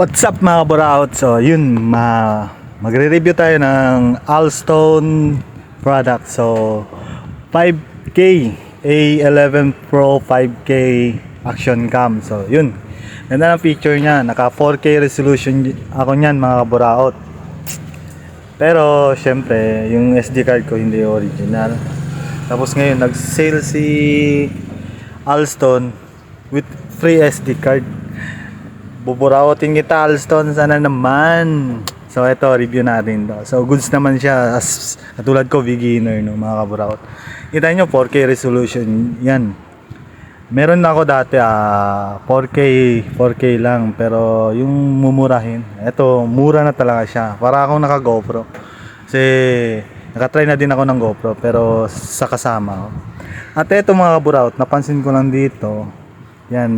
What's up mga buraot? So yun, magre-review tayo ng Alston product. So 5K A11 Pro 5K action cam. So yun, ganda ng picture niya. Naka 4K resolution ako niyan mga buraot. Pero syempre yung SD card ko hindi original. Tapos ngayon nag-sale si Alston with free SD card. Buburaotin kita Alston, sana naman. So ito, review natin to. So goods naman siya, as katulad ko beginner no mga kaburaot. Kita nyo 4K resolution yan. Meron na ako dati 4K lang, pero yung mumurahin, ito mura na talaga siya. Para akong naka GoPro. Kasi nakatry na din ako ng GoPro pero sa kasama ko. At ito mga kaburaot, napansin ko lang dito. Yan,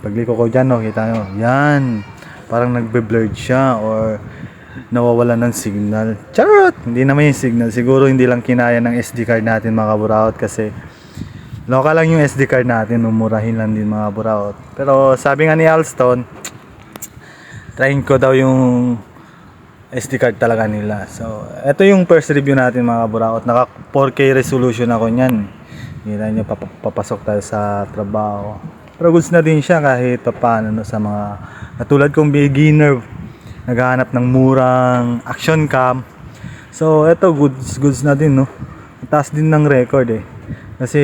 pagliko ko dyan, no, kita nyo, yan, parang nagbe-blurred siya or nawawalan ng signal. Charot! Hindi naman yung signal, siguro hindi lang kinaya ng SD card natin mga kaburaot kasi local lang yung SD card natin, umurahin lang din mga kaburaot. Pero sabi nga ni Alston, trying ko daw yung SD card talaga nila. So, ito yung first review natin mga kaburaot, naka 4K resolution ako nyan. Kita nyo, papasok tayo sa trabaho. Pero goods na din siya kahit paano no, sa mga katulad kong beginner naghahanap ng murang action cam. So eto goods na din no. Taas din ng record kasi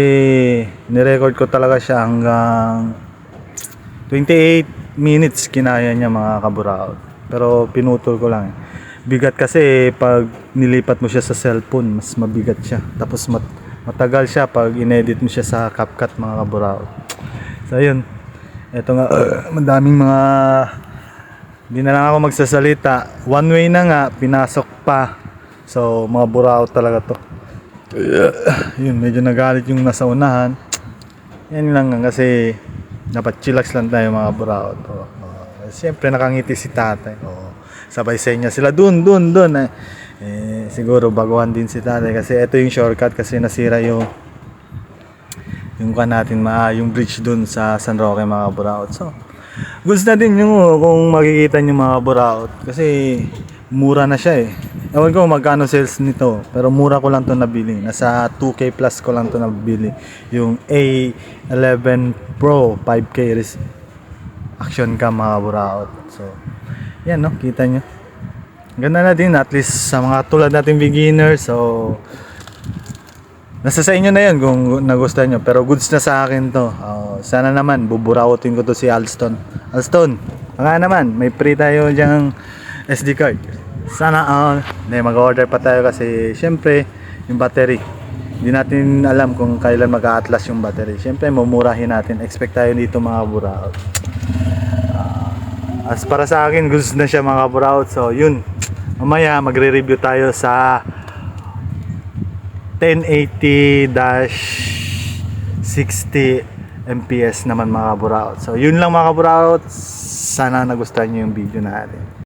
ni-record ko talaga siya hanggang 28 minutes kinaya niya mga kaburaot. Pero pinutol ko lang bigat kasi pag nilipat mo siya sa cellphone mas mabigat siya. Tapos matagal siya pag inedit mo siya sa CapCut mga kaburaot. So yun, eto nga, madaming mga, hindi na lang ako magsasalita, one way na nga, pinasok pa. So mga buraot talaga to. Yun, medyo nagalit yung nasa unahan. Yan lang nga kasi dapat chillax lang tayo mga buraot. Siyempre nakangiti si tatay. Sabay senya sila dun. Siguro baguhan din si tatay kasi ito yung shortcut kasi nasira yung kan natin yung bridge dun sa San Roque mga buraot. So goods na din yung kung makikita nyo mga buraot kasi mura na siya ewan ko magkano sales nito pero mura ko lang to nabili, nasa 2K plus ko lang to nabili yung A11 Pro 5K action cam mga buraot. So yan no, kita nyo ganda na din, at least sa mga tulad natin beginner. So nasa sa inyo na yan kung nagustuhan nyo. Pero goods na sa akin to. Sana naman buburautin ko to si Alston. Alston, baka naman may free tayo dyang SD card. Sana mag-order pa tayo kasi syempre yung battery, hindi natin alam kung kailan mag-a-atlas yung battery. Syempre mumurahin natin. Expect tayo dito mga buraot. As para sa akin goods na siya mga buraot. So yun, mamaya magre-review tayo sa 1080-60 MPS naman mga buraot. So yun lang mga buraot, sana nagustuhan nyo yung video natin.